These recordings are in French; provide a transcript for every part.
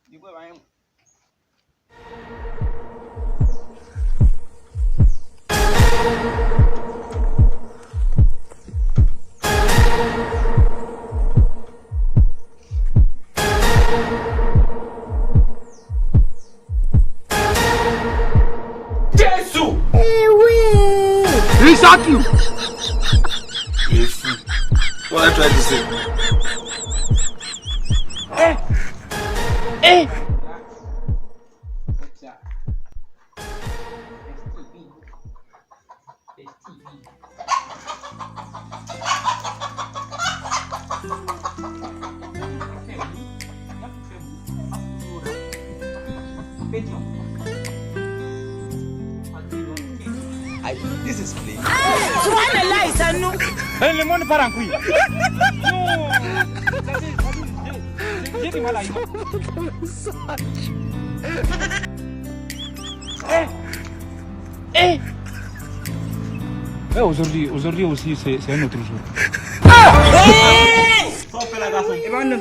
Du coup, bah, Jésus! Eh oui! He shot you! You're a fool. What I tried to say? Eh! Eh! This is play. Tu vois le là, ça nous. Le monde part en couille. Non! J'ai du mal à y Eh! Eh! Aujourd'hui aussi, c'est un autre jour. Sans faire la garçon. Et ben, non,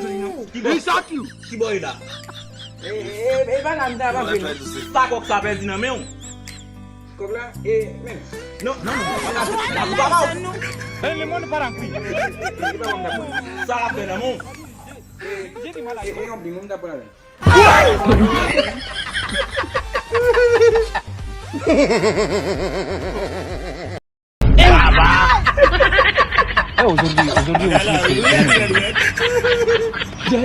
He shot you. Qui boy là? et ben, là, What I tried to say? Ça quoi que ça pèse dans main. comme là, et même. Non, non, non. Le monde part en couille. Ça la fait dans mon. J'ai du mal à y on oublie mon d'abord. Aujourd'hui aussi, c'est